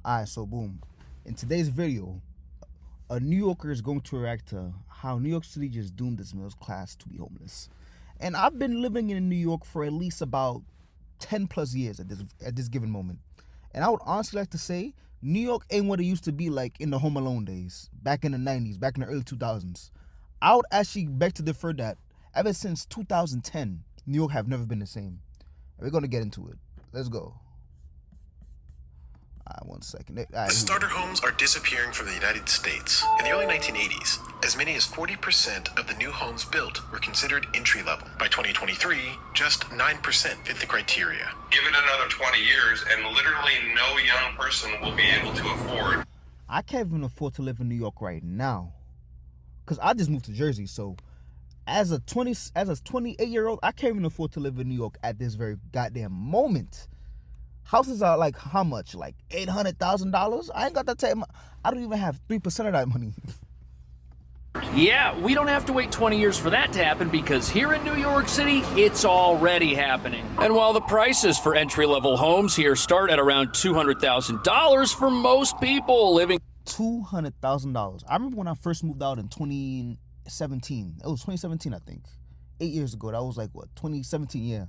Alright, so boom. In today's video, a New Yorker is going to react to how New York City just doomed its middle class to be homeless. And I've been living in New York for at least about 10 plus years at this given moment. And I would honestly like to say, New York ain't what it used to be like in the Home Alone days, back in the 90s, back in the early 2000s. I would actually beg to differ that ever since 2010, New York have never been the same. We're going to get into it. Let's go. One second. Starter homes are disappearing from the United States. In the early 1980s, as many as 40% of the new homes built were considered entry-level. By 2023, just 9% fit the criteria. Give it another 20 years and literally no young person will be able to afford. I can't even afford to live in New York right now, because I just moved to Jersey. So as a 28-year-old, I can't even afford to live in New York at this very goddamn moment. Houses are like how much? Like $800,000? I ain't got that type. I don't even have 3% of that money. Yeah, we don't have to wait 20 years for that to happen, because here in New York City, it's already happening. And while the prices for entry-level homes here start at around $200,000 for most people living... $200,000. I remember when I first moved out in 2017. It was 2017, I think. 8 years ago. That was like, what, 2017, yeah.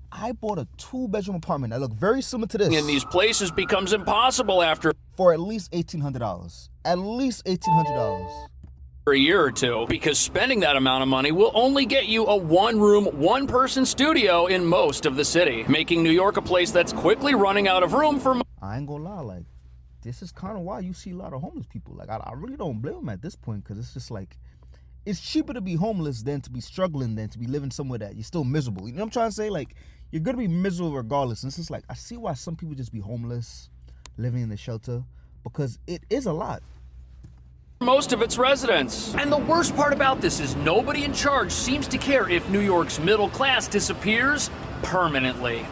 I bought a 2-bedroom apartment that looked very similar to this. In these places becomes impossible after... for at least $1,800. At least $1,800. For a year or two, because spending that amount of money will only get you a one-room, one-person studio in most of the city, making New York a place that's quickly running out of room for... I ain't gonna lie, like, this is kind of why you see a lot of homeless people. Like, I really don't blame them at this point, because it's just like, it's cheaper to be homeless than to be struggling, than to be living somewhere that you're still miserable. You know what I'm trying to say? Like, you're gonna be miserable regardless. And it's just like, I see why some people just be homeless, living in the shelter, because it is a lot. Most of its residents. And the worst part about this is nobody in charge seems to care if New York's middle class disappears permanently.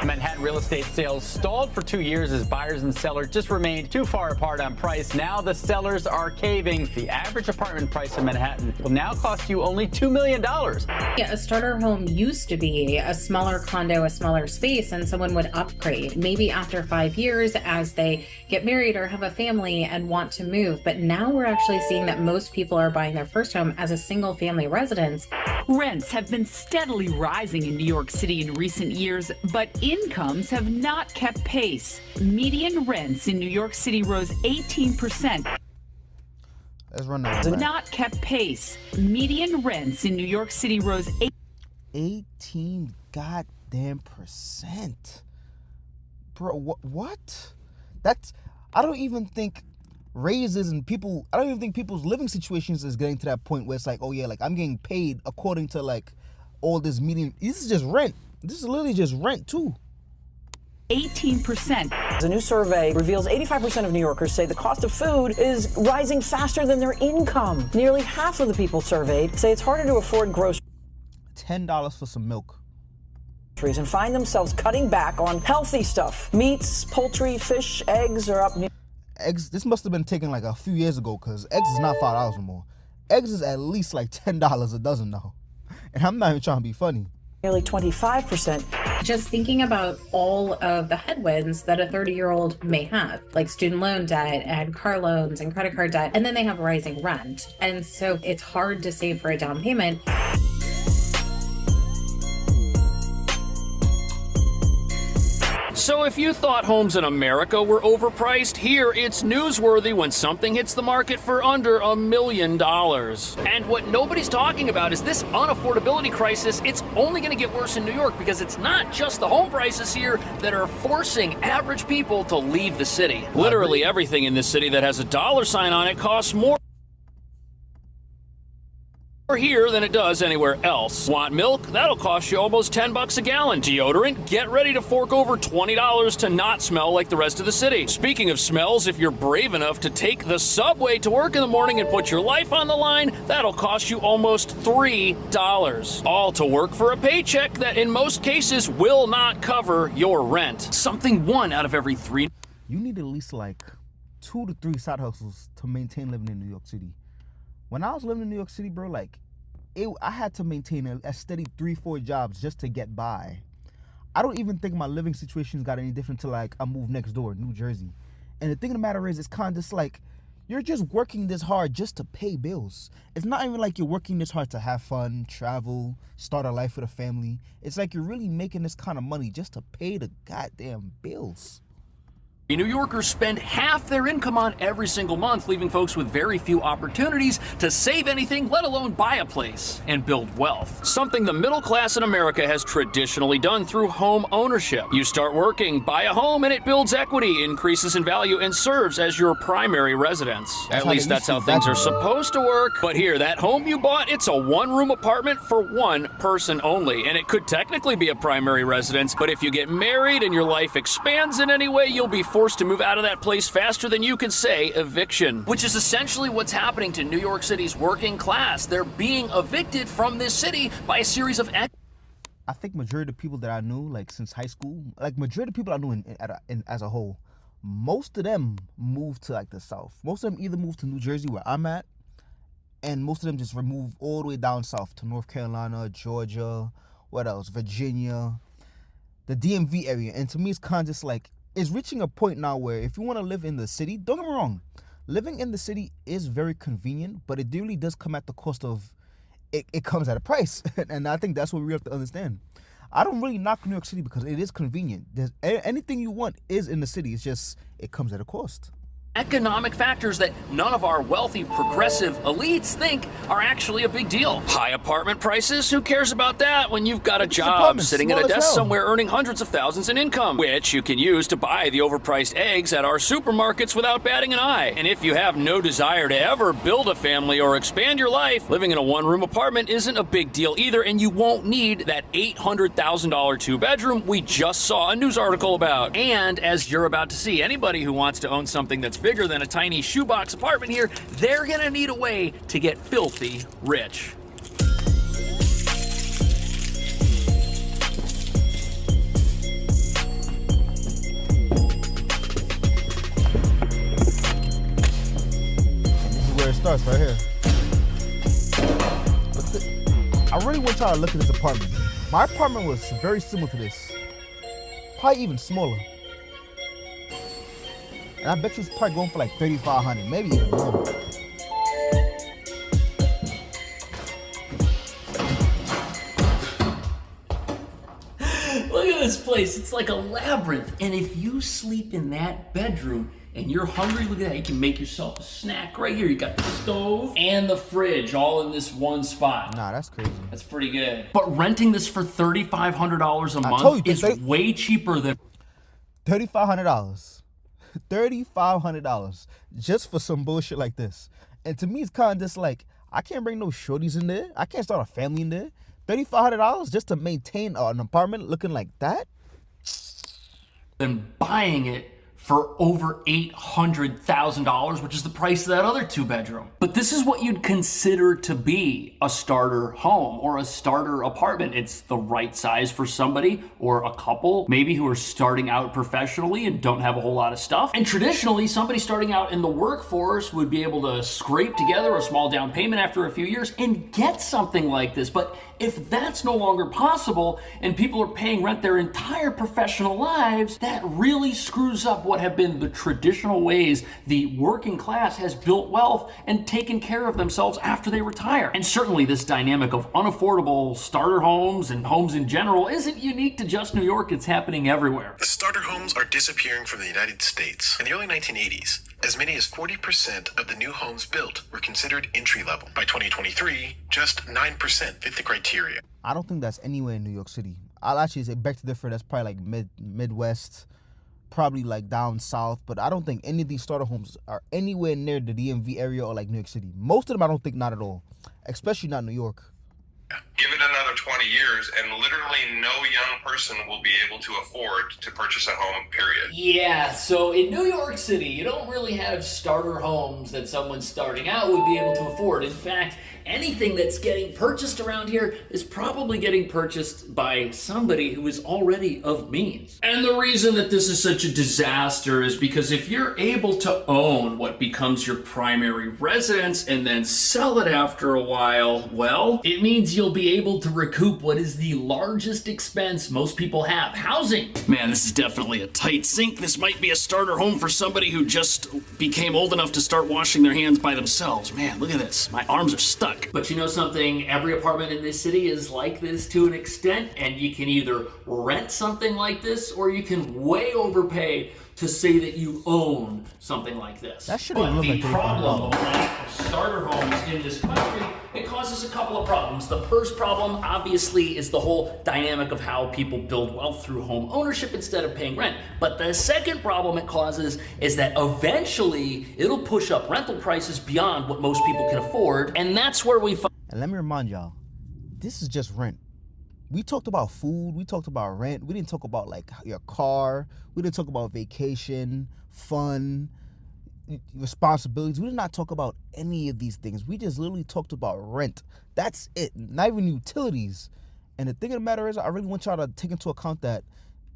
Manhattan real estate sales stalled for 2 years as buyers and sellers just remained too far apart on price. Now the sellers are caving. The average apartment price in Manhattan will now cost you only $2 million. Yeah, a starter home used to be a smaller condo, a smaller space, and someone would upgrade maybe after 5 years as they get married or have a family and want to move. But now we're actually seeing that most people are buying their first home as a single family residence. Rents have been steadily rising in New York City in recent years, but incomes have not kept pace. Median rents in New York City rose 18%. Let's run that back. Not kept pace. Median rents in New York City rose 18 goddamn percent. Bro, what? That's, I don't even think raises and people, I don't even think people's living situations is getting to that point where it's like, oh yeah, like I'm getting paid according to like all this median. This is just rent. This is literally just rent too. 18%. A new survey reveals 85% of New Yorkers say the cost of food is rising faster than their income. Nearly half of the people surveyed say it's harder to afford groceries. $10 for some milk. And find themselves cutting back on healthy stuff. Meats, poultry, fish, eggs are up. Eggs, this must have been taken like a few years ago, because eggs is not $5 anymore. Eggs is at least like $10 a dozen now. And I'm not even trying to be funny. Nearly 25%. Just thinking about all of the headwinds that a 30-year-old may have, like student loan debt and car loans and credit card debt, and then they have rising rent. And so it's hard to save for a down payment. So if you thought homes in America were overpriced, here it's newsworthy when something hits the market for under $1 million. And what nobody's talking about is this unaffordability crisis. It's only going to get worse in New York, because it's not just the home prices here that are forcing average people to leave the city. Literally everything in this city that has a dollar sign on it costs more here than it does anywhere else. Want milk? That'll cost you almost $10 a gallon. Deodorant? Get ready to fork over $20 to not smell like the rest of the city. Speaking of smells, if you're brave enough to take the subway to work in the morning and put your life on the line, that'll cost you almost $3. All to work for a paycheck that in most cases will not cover your rent. Something 1 out of every 3. You need at least like 2 to 3 side hustles to maintain living in New York City. When I was living in New York City, bro, like, I had to maintain a steady 3-4 jobs just to get by. I don't even think my living situations got any different till like I moved next door, New Jersey. And the thing of the matter is, it's kind of just like, you're just working this hard just to pay bills. It's not even like you're working this hard to have fun, travel, start a life with a family. It's like you're really making this kind of money just to pay the goddamn bills. New Yorkers spend half their income on every single month, leaving folks with very few opportunities to save anything, let alone buy a place and build wealth. Something the middle class in America has traditionally done through home ownership. You start working, buy a home, and it builds equity, increases in value, and serves as your primary residence. At least that's how things are supposed to work. But here, that home you bought, it's a one-room apartment for one person only, and it could technically be a primary residence, but if you get married and your life expands in any way, you'll be forced to move out of that place faster than you can say eviction, which is essentially what's happening to New York City's working class. They're being evicted from this city by a series of I think majority of the people that I knew, like since high school, like majority of the people I knew as a whole, most of them moved to like the South. Most of them either moved to New Jersey, where I'm at, and most of them just moved all the way down south to North Carolina, Georgia, what else, Virginia, the DMV area. And to me, it's kind of just like, it's reaching a point now where if you want to live in the city, don't get me wrong, living in the city is very convenient, but it really does come at the cost of, it comes at a price. And I think that's what we have to understand. I don't really knock New York City because it is convenient. Anything you want is in the city. It's just, it comes at a cost. Economic factors that none of our wealthy progressive elites think are actually a big deal. High apartment prices, who cares about that when you've got a job sitting at a desk somewhere earning hundreds of thousands in income, which you can use to buy the overpriced eggs at our supermarkets without batting an eye. And if you have no desire to ever build a family or expand your life, living in a one-room apartment isn't a big deal either, and you won't need that $800,000 two-bedroom we just saw a news article about. And as you're about to see, anybody who wants to own something that's bigger than a tiny shoebox apartment here, they're gonna need a way to get filthy rich. This is where it starts, right here. I really want y'all to look at this apartment. My apartment was very similar to this, probably even smaller. And I bet you it's probably going for like $3,500, maybe even more. Look at this place. It's like a labyrinth. And if you sleep in that bedroom and you're hungry, look at that. You can make yourself a snack right here. You got the stove and the fridge all in this one spot. Nah, that's crazy. That's pretty good. But renting this for $3,500 a month is way cheaper than $3,500. $3,500 just for some bullshit like this. And to me, it's kind of just like, I can't bring no shorties in there. I can't start a family in there. $3,500 just to maintain an apartment looking like that? Than buying it for over $800,000, which is the price of that other two-bedroom. But this is what you'd consider to be a starter home or a starter apartment. It's the right size for somebody or a couple, maybe who are starting out professionally and don't have a whole lot of stuff. And traditionally, somebody starting out in the workforce would be able to scrape together a small down payment after a few years and get something like this. But if that's no longer possible and people are paying rent their entire professional lives, that really screws up what have been the traditional ways the working class has built wealth and taken care of themselves after they retire. And certainly this dynamic of unaffordable starter homes and homes in general isn't unique to just New York. It's happening everywhere. The starter homes are disappearing from the United States. In the early 1980s, as many as 40% of the new homes built were considered entry-level. By 2023, just 9% fit the criteria. I don't think that's anywhere in New York City. I'll actually say back to different. That's probably like Midwest, probably like down south. But I don't think any of these starter homes are anywhere near the DMV area or like New York City. Most of them, I don't think, not at all. Especially not New York. Give it another 20 years, and literally no young person will be able to afford to purchase a home, period. Yeah, so in New York City, you don't really have starter homes that someone starting out would be able to afford. In fact, anything that's getting purchased around here is probably getting purchased by somebody who is already of means. And the reason that this is such a disaster is because if you're able to own what becomes your primary residence and then sell it after a while, well, it means you'll be able to recover recoup what is the largest expense most people have, housing. Man, this is definitely a tight sink. This might be a starter home for somebody who just became old enough to start washing their hands by themselves. Man, look at this. My arms are stuck. But you know something? Every apartment in this city is like this to an extent, and you can either rent something like this or you can way overpay to say that you own something like this. That shouldn't look like the problem of starter homes in this country, it causes a couple of problems. The first problem, obviously, is the whole dynamic of how people build wealth through home ownership instead of paying rent. But the second problem it causes is that eventually it'll push up rental prices beyond what most people can afford, and that's where we find. And let me remind y'all, this is just rent. We talked about food, we talked about rent, we didn't talk about like your car, we didn't talk about vacation, fun, responsibilities. We did not talk about any of these things. We just literally talked about rent. That's it, not even utilities. And the thing of the matter is, I really want y'all to take into account that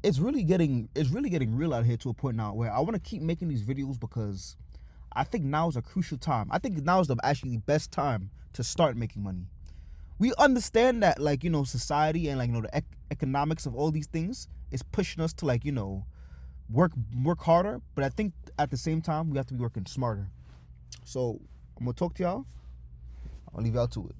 it's really getting real out here to a point now where I want to keep making these videos because I think now is a crucial time. I think now is actually the best time to start making money. We understand that, like, you know, society and, like, you know, the economics of all these things is pushing us to, like, you know, work harder. But I think at the same time, we have to be working smarter. So I'm going to talk to y'all. I'll leave y'all to it.